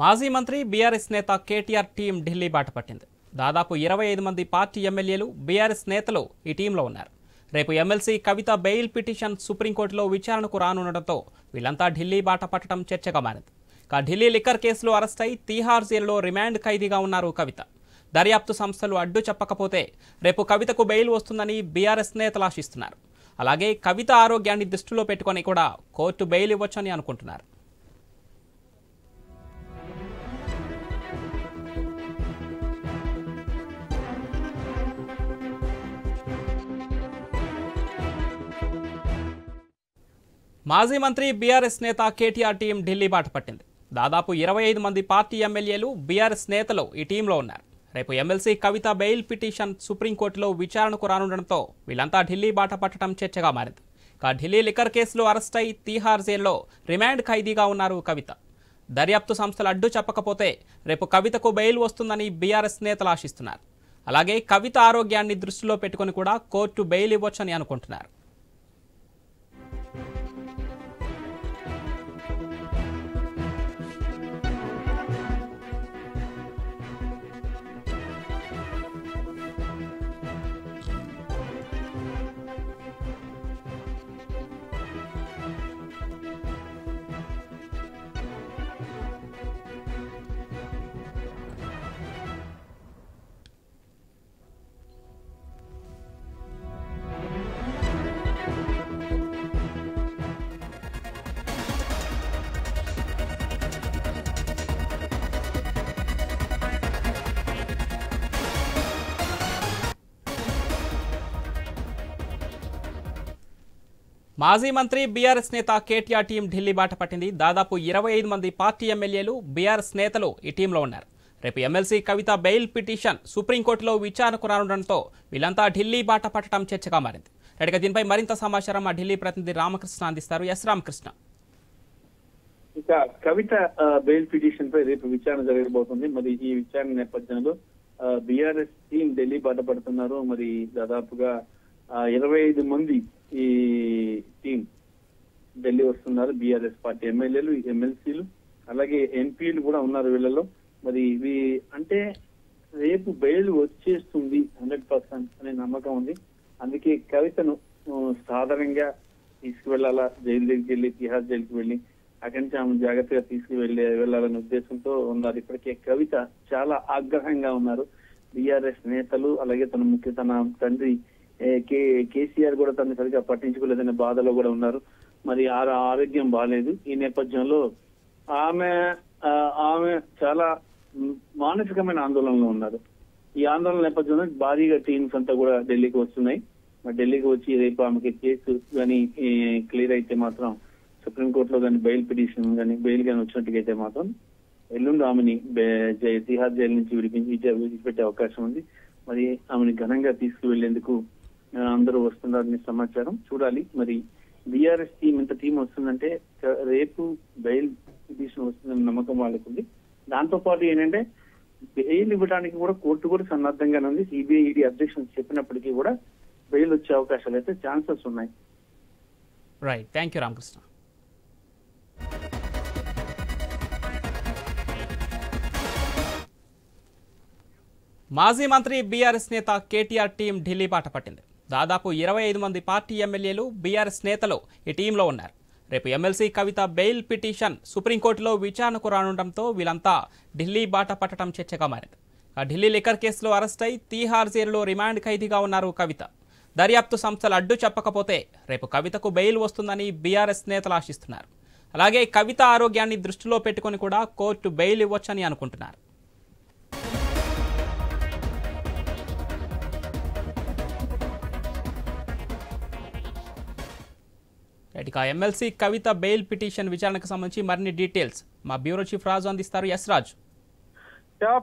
మాజీ మంత్రి బీఆర్ఎస్ నేత కేటీఆర్ టీం ఢిల్లీ బాట పట్టింది. దాదాపు 25 మంది పార్టీ ఎమ్మెల్యేలు బీఆర్ఎస్ నేతలు ఈ టీంలో ఉన్నారు. రేపు ఎమ్మెల్సీ కవిత బెయిల్ పిటిషన్ సుప్రీంకోర్టులో విచారణకు రానుండటంతో వీళ్ళంతా ఢిల్లీ బాట పట్టడం చర్చగా మారింది. ఢిల్లీ లిక్కర్ కేసులో అరెస్ట్ అయి తీహార్ జైలులో రిమాండ్ ఖైదీగా ఉన్నారు కవిత. దర్యాప్తు సంస్థలు అడ్డు చెప్పకపోతే రేపు కవితకు బెయిల్ వస్తుందని బీఆర్ఎస్ నేతలు ఆశిస్తున్నారు. అలాగే కవిత ఆరోగ్యాన్ని దృష్టిలో పెట్టుకొని కూడా కోర్టు బెయిల్ ఇవ్వొచ్చని అనుకుంటున్నారు. మాజీ మంత్రి బీఆర్ఎస్ నేత కేటీఆర్ టీం ఢిల్లీ బాట పట్టింది. దాదాపు 25 మంది పార్టీ ఎమ్మెల్యేలు బీఆర్ఎస్ నేతలు ఈ టీంలో ఉన్నారు. రేపు ఎమ్మెల్సీ కవిత బెయిల్ పిటిషన్ సుప్రీంకోర్టులో విచారణకు రానుండటంతో వీళ్ళంతా ఢిల్లీ బాట పట్టడం చర్చగా మారింది. ఢిల్లీ లిక్కర్ కేసులో అరెస్ట్ అయి తీహార్ జైల్లో రిమాండ్ ఖైదీగా ఉన్నారు కవిత. దర్యాప్తు సంస్థలు అడ్డు చెప్పకపోతే రేపు కవితకు బెయిల్ వస్తుందని బీఆర్ఎస్ నేతలు ఆశిస్తున్నారు. అలాగే కవిత ఆరోగ్యాన్ని దృష్టిలో పెట్టుకొని కూడా కోర్టు బెయిల్ ఇవ్వొచ్చని అనుకుంటున్నారు. మాజీ మంత్రి బీఆర్ఎస్ నేత కేటీఆర్ టీం ఢిల్లీ బాట పట్టింది. దాదాపు 25 మంది పార్టీ ఎమ్మెల్యేలు బీఆర్ఎస్ నేతలు ఈ టీంలో ఉన్నారు. రేపు ఎమ్మెల్సీ కవిత బెయిల్ పిటిషన్ సుప్రీంకోర్టులో విచారణకు రానుండటంతో వీళ్ళంతా ఢిల్లీ బాట పట్టడం చర్చగా మారింది. దీనిపై మరింత సమాచారం మా ఢిల్లీ ప్రతినిధి రామకృష్ణ అందిస్తారు. ఎస్ రామకృష్ణ. ఇక కవిత బెయిల్ పిటిషన్ పై రేపు విచారణ జరగబోతుంది. మరి ఈ విచారణ నేపథ్యంలో బీఆర్ఎస్ టీం ఢిల్లీ బాట పడుతున్నారు. మరి దాదాపుగా 25 మంది ఈ టీం ఢిల్లీ వస్తున్నారు. బీఆర్ఎస్ పార్టీ ఎమ్మెల్యేలు, ఎమ్మెల్సీలు, అలాగే ఎంపీలు కూడా ఉన్నారు వీళ్ళలో. మరి ఇవి అంటే రేపు బెయిల్ వచ్చేస్తుంది 100% అనే నమ్మకం ఉంది. అందుకే కవితను సాధారణంగా తీసుకువెళ్లాలా, జైలు దగ్గరికి వెళ్ళి తిహార్ జైలుకి వెళ్ళి అక్కడి నుంచి ఆమె జాగ్రత్తగా వెళ్ళాలనే ఉద్దేశంతో ఉన్నారు. ఇప్పటికే కవిత చాలా ఆగ్రహంగా ఉన్నారు. బీఆర్ఎస్ నేతలు అలాగే తన తండ్రి కేసీఆర్ కూడా తనని సరిగా పట్టించుకోలేదనే బాధలో కూడా ఉన్నారు. మరి ఆరోగ్యం బాగాలేదు. ఈ నేపథ్యంలో ఆమె చాలా మానసికమైన ఆందోళనలో ఉన్నారు. ఈ ఆందోళన నేపథ్యంలో భారీగా టీమ్స్ అంతా కూడా ఢిల్లీకి వస్తున్నాయి. మరి ఢిల్లీకి వచ్చి రేపు ఆమెకి కేసు కానీ క్లియర్ అయితే మాత్రం సుప్రీంకోర్టులో కానీ బెయిల్ పిటిషన్ కానీ బెయిల్ కానీ వచ్చినట్టుగైతే మాత్రం ఎల్లుండి ఆమెని తిహార్ జైలు నుంచి విడిచిపెట్టే అవకాశం ఉంది. మరి ఆమెని ఘనంగా తీసుకువెళ్లేందుకు అందరూ వస్తున్నారని సమాచారం. చూడాలి మరి బీఆర్ఎస్ టీం ఇంత టీం వస్తుందంటే రేపు బెయిల్ పిటిషన్ వస్తుందని నమ్మకం వాళ్ళకు ఉంది. దాంతో పాటు ఏంటంటే బెయిల్ ఇవ్వడానికి కూడా కోర్టు కూడా సన్నద్ధంగానే ఉంది. సిబిఐ, ఈడీ అబ్జెక్షన్స్ చెప్పినప్పటికీ కూడా బెయిల్ వచ్చే అవకాశాలు అయితే ఛాన్సెస్ ఉన్నాయి. Right, thank you Ramakrishna. మాజీ మంత్రి బీఆర్ఎస్ నేత కేటీఆర్ టీం ఢిల్లీ బాట పట్టింది. దాదాపు 25 మంది పార్టీ ఎమ్మెల్యేలు బీఆర్ఎస్ నేతలు ఈ టీంలో ఉన్నారు. రేపు ఎమ్మెల్సీ కవిత బెయిల్ పిటిషన్ సుప్రీంకోర్టులో విచారణకు రానుండటంతో వీళ్ళంతా ఢిల్లీ బాట పట్టడం చర్చగా మారింది. ఢిల్లీ లిక్కర్ కేసులో అరెస్ట్ అయి తీహార్ జైలులో రిమాండ్ ఖైదీగా ఉన్నారు కవిత. దర్యాప్తు సంస్థలు అడ్డు చెప్పకపోతే రేపు కవితకు బెయిల్ వస్తుందని బీఆర్ఎస్ నేతలు ఆశిస్తున్నారు. అలాగే కవిత ఆరోగ్యాన్ని దృష్టిలో పెట్టుకొని కూడా కోర్టు బెయిల్ ఇవ్వొచ్చని అనుకుంటున్నారు. ఎమ్మెల్సీ కవిత బెయిల్ పిటిషన్ విచారణకు సంబంధించి మరిన్ని డీటెయిల్స్ మా బ్యూరో చీఫ్ రాజు అందిస్తారు. ఎస్ రాజు.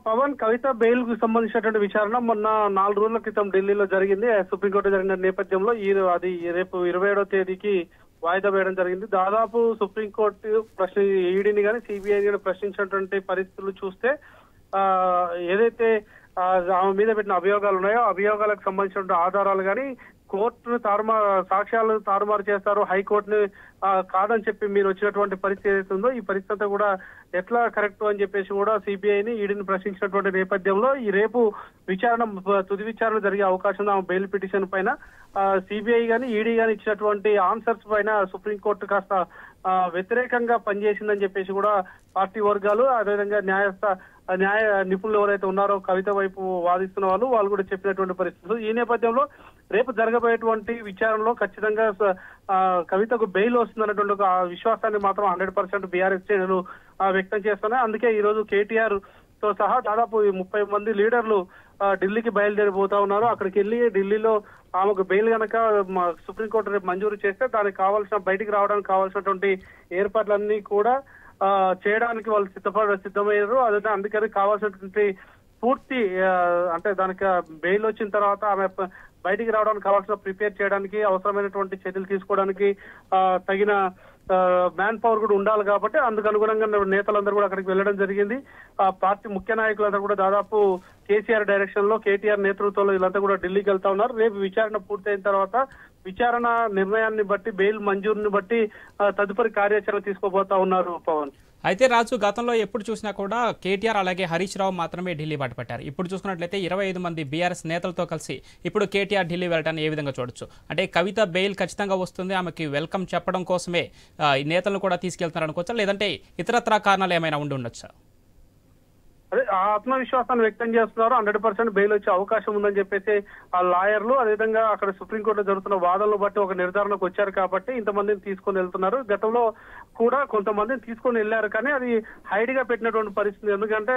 పవన్, కవిత బెయిల్ కు సంబంధించినటువంటి విచారణ మొన్న 4 రోజుల క్రితం ఢిల్లీలో జరిగింది. సుప్రీంకోర్టు జరిగిన నేపథ్యంలో అది రేపు 27వ తేదీకి వాయిదా వేయడం జరిగింది. దాదాపు సుప్రీంకోర్టు ఈడీని కానీ సిబిఐని కానీ ప్రశ్నించినటువంటి పరిస్థితులు చూస్తే ఏదైతే ఆమె మీద పెట్టిన అభియోగాలు ఉన్నాయో అభియోగాలకు సంబంధించిన ఆధారాలు కానీ కోర్టును సాక్ష్యాలు తారుమారు చేస్తారు, హైకోర్టుని కాదని చెప్పి మీరు వచ్చినటువంటి పరిస్థితి ఏదైతే ఉందో ఈ పరిస్థితి కూడా ఎట్లా కరెక్ట్ అని చెప్పేసి కూడా సిబిఐని ఈడీని ప్రశ్నించినటువంటి నేపథ్యంలో ఈ రేపు తుది విచారణ జరిగే అవకాశం ఉంది. ఆమె బెయిల్ పిటిషన్ పైన సిబిఐ గాని ఈడీ గాని ఇచ్చినటువంటి ఆన్సర్స్ పైన సుప్రీంకోర్టు కాస్త వ్యతిరేకంగా పనిచేసిందని చెప్పేసి కూడా పార్టీ వర్గాలు అదేవిధంగా న్యాయ నిపుణులు ఎవరైతే ఉన్నారో కవిత వైపు వాదిస్తున్న వాళ్ళు కూడా చెప్పినటువంటి పరిస్థితులు. ఈ నేపథ్యంలో రేపు జరగబోయేటువంటి విచారణలో ఖచ్చితంగా కవితకు బెయిల్ వస్తుందన్నటువంటి ఒక విశ్వాసాన్ని మాత్రం 100% బీఆర్ఎస్ శ్రేణులు వ్యక్తం చేస్తున్నాయి. అందుకే ఈ రోజు కేటీఆర్ తో సహా దాదాపు 30 మంది లీడర్లు ఢిల్లీకి బయలుదేరిపోతా ఉన్నారు. అక్కడికి వెళ్ళి ఢిల్లీలో ఆమెకు బెయిల్ గనక సుప్రీంకోర్టు రేపు మంజూరు చేస్తే దానికి కావాల్సిన బయటికి రావడానికి కావాల్సినటువంటి ఏర్పాట్లన్నీ కూడా చేయడానికి వాళ్ళు సిద్ధమయ్యారు. అదే అందుకని కావాల్సినటువంటి పూర్తి అంటే దానికి బెయిల్ వచ్చిన తర్వాత ఆమె బయటికి రావడానికి కావాల్సిన ప్రిపేర్ చేయడానికి అవసరమైనటువంటి చర్యలు తీసుకోవడానికి తగిన మ్యాన్ పవర్ కూడా ఉండాలి కాబట్టి అందుకు అనుగుణంగా నేతలందరూ కూడా అక్కడికి వెళ్ళడం జరిగింది. పార్టీ ముఖ్య నాయకులందరూ కూడా దాదాపు కేసీఆర్ డైరెక్షన్ లో కేటీఆర్ నేతృత్వంలో వీళ్ళంతా కూడా ఢిల్లీకి వెళ్తా ఉన్నారు. రేపు విచారణ పూర్తయిన తర్వాత విచారణ నిర్ణయాన్ని బట్టి బెయిల్ మంజూరుని బట్టి తదుపరి కార్యాచరణ తీసుకోబోతా ఉన్నారు పవన్. అయితే రాజు, గతంలో ఎప్పుడు చూసినా కూడా కేటీఆర్ అలాగే హరీష్ రావు మాత్రమే ఢిల్లీ బాటపట్టారు. ఇప్పుడు చూసుకున్నట్లయితే 25 మంది బీఆర్ఎస్ నేతలతో కలిసి ఇప్పుడు కేటీఆర్ ఢిల్లీ వెళ్ళటాన్ని ఏ విధంగా చూడొచ్చు? అంటే కవిత బెయిల్ ఖచ్చితంగా వస్తుంది, ఆమెకి వెల్కమ్ చెప్పడం కోసమే ఈ నేతలను కూడా తీసుకెళ్తున్నారు అనుకోవచ్చా, లేదంటే ఇతరత్రా కారణాలు ఏమైనా ఉండి ఉండొచ్చా? అదే ఆత్మవిశ్వాసాన్ని వ్యక్తం చేస్తున్నారు. 100% బెయిల్ వచ్చే అవకాశం ఉందని చెప్పేసి ఆ లాయర్లు అదేవిధంగా అక్కడ సుప్రీంకోర్టులో జరుగుతున్న వాదనలు బట్టి ఒక నిర్ధారణకు వచ్చారు కాబట్టి ఇంతమందిని తీసుకొని వెళ్తున్నారు. గతంలో కూడా కొంతమందిని తీసుకొని వెళ్ళారు కానీ అది హైడ్ గా పెట్టినటువంటి పరిస్థితి. ఎందుకంటే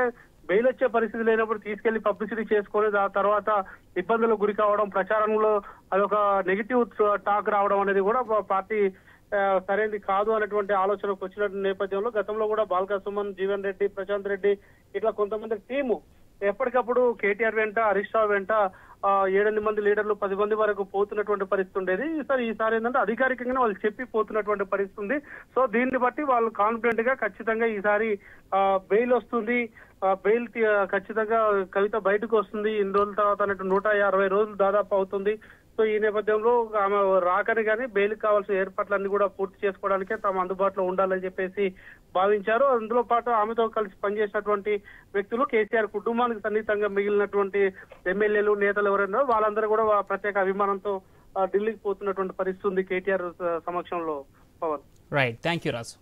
బెయిల్ వచ్చే పరిస్థితి లేనప్పుడు తీసుకెళ్లి పబ్లిసిటీ చేసుకొని ఆ తర్వాత ఇబ్బందులకు గురి కావడం, ప్రచారంలో అదొక నెగిటివ్ టాక్ రావడం అనేది కూడా పార్టీ సరైనది కాదు అనేటువంటి ఆలోచనకు వచ్చిన నేపథ్యంలో గతంలో కూడా బాల్కా సుమన్, జీవన్ రెడ్డి, ప్రశాంత్ రెడ్డి ఇట్లా కొంతమంది టీము ఎప్పటికప్పుడు కేటీఆర్ వెంట హరీష్ రావు వెంట 7-8 మంది లీడర్లు 10 మంది వరకు పోతున్నటువంటి పరిస్థితి ఉండేది. ఈసారి ఏంటంటే అధికారికంగా వాళ్ళు చెప్పి పోతున్నటువంటి పరిస్థితి ఉంది. సో దీన్ని బట్టి వాళ్ళు కాన్ఫిడెంట్ గా ఖచ్చితంగా ఈసారి బెయిల్ వస్తుంది, బెయిల్ ఖచ్చితంగా కవిత బయటకు వస్తుంది ఇన్ని రోజుల తర్వాత అన్నట్టు 150 రోజులు దాదాపు అవుతుంది. సో ఈ నేపథ్యంలో ఆమె రాకని కానీ బెయిల్ కావాల్సిన ఏర్పాట్లన్నీ కూడా పూర్తి చేసుకోవడానికే తాము అందుబాటులో ఉండాలని చెప్పేసి భావించారు. అందులో పాటు ఆమెతో కలిసి పనిచేసినటువంటి వ్యక్తులు, కేసీఆర్ కుటుంబానికి సన్నిహితంగా మిగిలినటువంటి ఎమ్మెల్యేలు, నేతలు ఎవరైనా వాళ్ళందరూ కూడా ప్రత్యేక అభిమానంతో ఢిల్లీకి పోతున్నటువంటి పరిస్థితి ఉంది కేటీఆర్ సమక్షంలో Pawan. Right, thank you Raju.